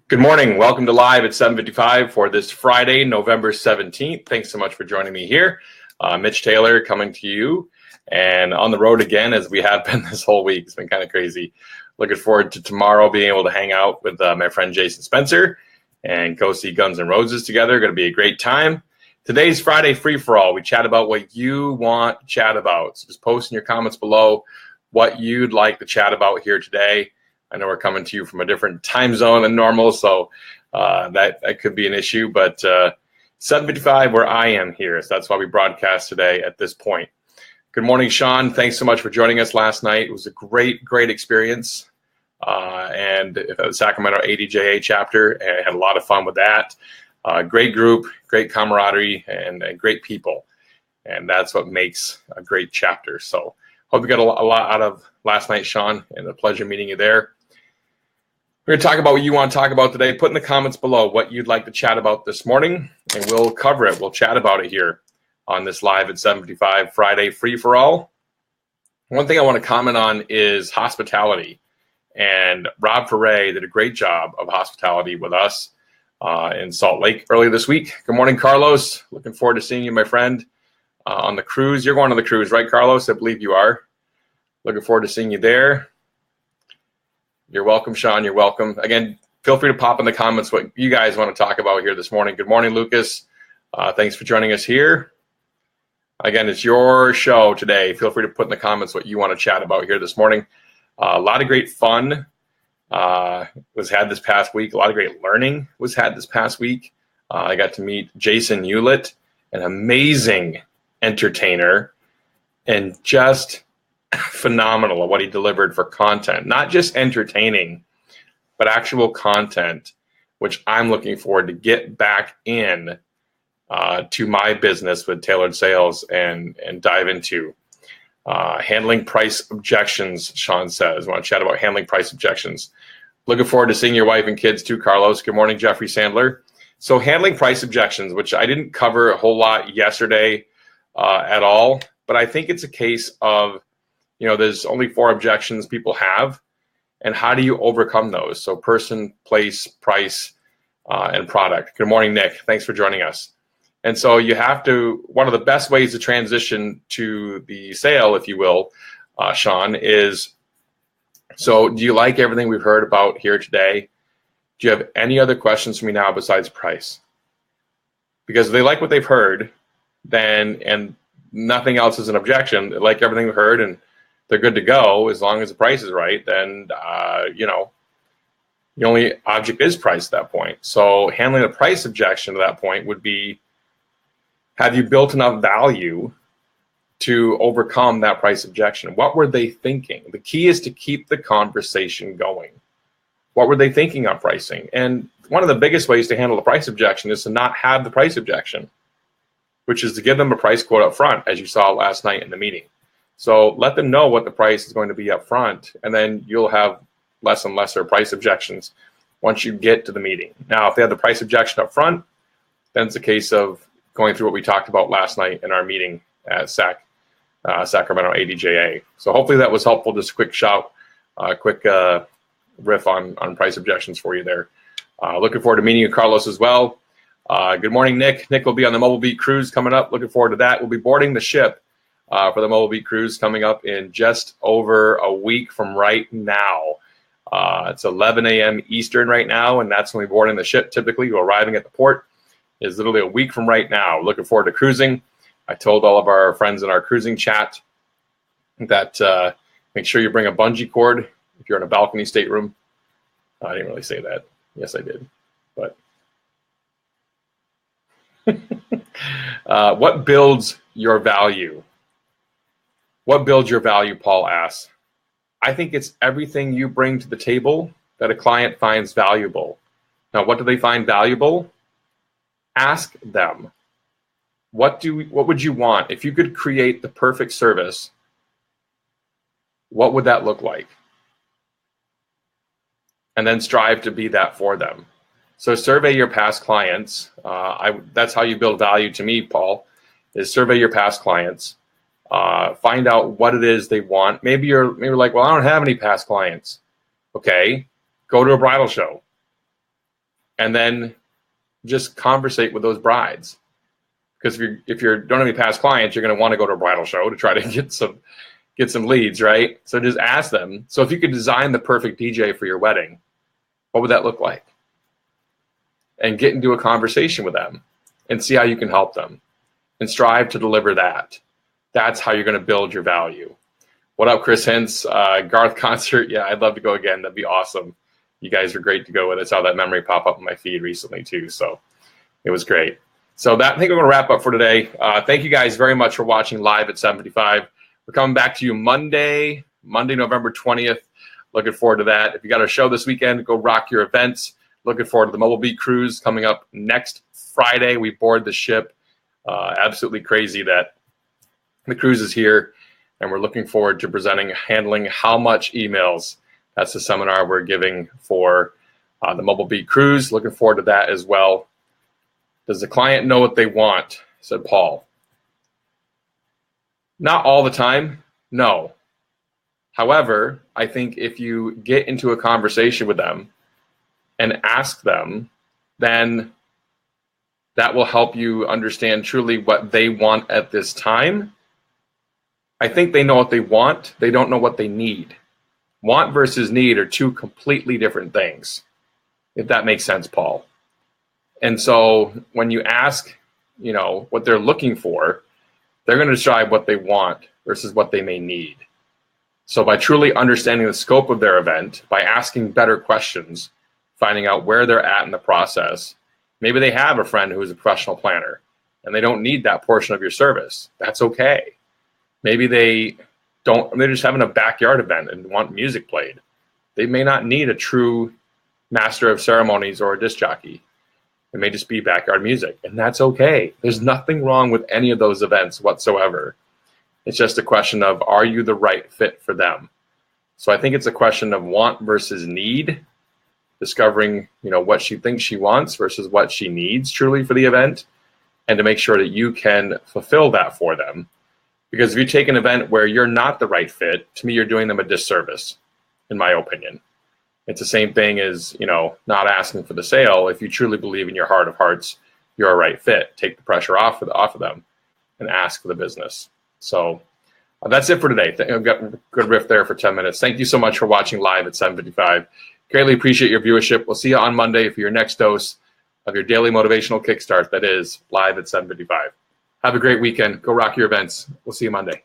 Good morning. Welcome to Live at 7:55 for this Friday, November 17th. Thanks so much for joining me here. Mitch Taylor coming to you and on the road again, as we have been this whole week. It's been kind of crazy. Looking forward to tomorrow being able to hang out with my friend Jason Spencer and go see Guns N' Roses together. Going to be a great time. Today's Friday free-for-all. We chat about what you want to chat about. So just post in your comments below what you'd like to chat about here today. I know we're coming to you from a different time zone than normal, so that could be an issue. But 7:55 where I am here, so that's why we broadcast today at this point. Good morning, Sean. Thanks so much for joining us last night. It was a great experience. And at the Sacramento ADJA chapter, I had a lot of fun with that. Great group, great camaraderie, and great people. And that's what makes a great chapter. So hope you got a lot out of last night, Sean, and a pleasure meeting you there. We're going to talk about what you want to talk about today. Put in the comments below what you'd like to chat about this morning, and we'll cover it. We'll chat about it here on this Live at 7:55 Friday free-for-all. One thing I want to comment on is hospitality. And Rob Ferre did a great job of hospitality with us in Salt Lake earlier this week. Good morning, Carlos. Looking forward to seeing you, my friend, on the cruise. You're going on the cruise, right, Carlos? I believe you are. Looking forward to seeing you there. You're welcome, Sean. You're welcome. Again, feel free to pop in the comments what you guys want to talk about here this morning. Good morning, Lucas. Thanks for joining us here. Again, it's your show today. Feel free to put in the comments what you want to chat about here this morning. A lot of great fun was had this past week. A lot of great learning was had this past week. I got to meet Jason Hewlett, an amazing entertainer, and just phenomenal at what he delivered for content, not just entertaining, but actual content, which I'm looking forward to get back in to my business with Tailored Sales and dive into. Handling price objections, Sean says. I want to chat about handling price objections. Looking forward to seeing your wife and kids too, Carlos. Good morning, Jeffrey Sandler. So handling price objections, which I didn't cover a whole lot yesterday at all, but I think it's a case of, there's only 4 objections people have, and how do you overcome those? So person, place, price, and product. Good morning, Nick. Thanks for joining us. And so you have to, one of the best ways to transition to the sale, if you will, Sean, is, so do you like everything we've heard about here today? Do you have any other questions for me now besides price? Because if they like what they've heard, then, and nothing else is an objection, they like everything we've heard and they're good to go as long as the price is right, then, the only object is price at that point. So handling a price objection to that point would be, have you built enough value to overcome that price objection? What were they thinking? The key is to keep the conversation going. What were they thinking on pricing? And one of the biggest ways to handle the price objection is to not have the price objection, which is to give them a price quote up front, as you saw last night in the meeting. So let them know what the price is going to be up front, and then you'll have less and lesser price objections once you get to the meeting. Now, if they have the price objection up front, then it's a case of going through what we talked about last night in our meeting at Sacramento ADJA. So hopefully that was helpful. Just a quick shout, quick riff on price objections for you there. Looking forward to meeting you, Carlos, as well. Good morning, Nick. Nick will be on the Mobile Beat Cruise coming up. Looking forward to that. We'll be boarding the ship for the Mobile Beat Cruise coming up in just over a week from right now. It's 11 a.m. Eastern right now, and that's when we're boarding the ship. Typically, we're arriving at the port is literally a week from right now. Looking forward to cruising. I told all of our friends in our cruising chat that make sure you bring a bungee cord if you're in a balcony stateroom. I didn't really say that. Yes, I did. But what builds your value? What builds your value, Paul asks. I think it's everything you bring to the table that a client finds valuable. Now, what do they find valuable? Ask them. What would you want? If you could create the perfect service, what would that look like? And then strive to be that for them. So survey your past clients. That's how you build value to me, Paul, is survey your past clients. Find out what it is they want. Maybe you're like, well, I don't have any past clients. Okay, go to a bridal show. and then just conversate with those brides. Because if you don't have any past clients, you're going to want to go to a bridal show to try to get some leads, right? So just ask them. So if you could design the perfect DJ for your wedding, what would that look like? And get into a conversation with them and see how you can help them and strive to deliver that. That's how you're going to build your value. What up, Chris Hintz? Garth concert. Yeah, I'd love to go again. That'd be awesome. You guys are great to go with. I saw that memory pop up in my feed recently too. So it was great. So I think I'm going to wrap up for today. Thank you guys very much for watching live at 7:55. We're coming back to you Monday, November 20th. Looking forward to that. If you got a show this weekend, go rock your events. Looking forward to the Mobile Beat Cruise coming up next Friday. We board the ship. Absolutely crazy that the cruise is here, and we're looking forward to handling how much emails. That's the seminar we're giving for the Mobile Beat Cruise. Looking forward to that as well. Does the client know what they want? Said Paul. Not all the time, no. However, I think if you get into a conversation with them and ask them, then that will help you understand truly what they want at this time. I think they know what they want. They don't know what they need. Want versus need are two completely different things, if that makes sense, Paul. And so when you ask, what they're looking for, they're going to describe what they want versus what they may need. So by truly understanding the scope of their event, by asking better questions, finding out where they're at in the process, maybe they have a friend who is a professional planner and they don't need that portion of your service. That's okay. Maybe they're just having a backyard event and want music played. They may not need a true master of ceremonies or a disc jockey. It may just be backyard music, and that's okay. There's nothing wrong with any of those events whatsoever. It's just a question of, are you the right fit for them? So I think it's a question of want versus need, discovering, what she thinks she wants versus what she needs truly for the event, and to make sure that you can fulfill that for them. Because if you take an event where you're not the right fit, to me, you're doing them a disservice, in my opinion. It's the same thing as, not asking for the sale. If you truly believe in your heart of hearts, you're a right fit. Take the pressure off of them and ask for the business. So that's it for today. I've got a good riff there for 10 minutes. Thank you so much for watching live at 7:55. Greatly appreciate your viewership. We'll see you on Monday for your next dose of your daily motivational kickstart that is live at 7:55. Have a great weekend. Go rock your events. We'll see you Monday.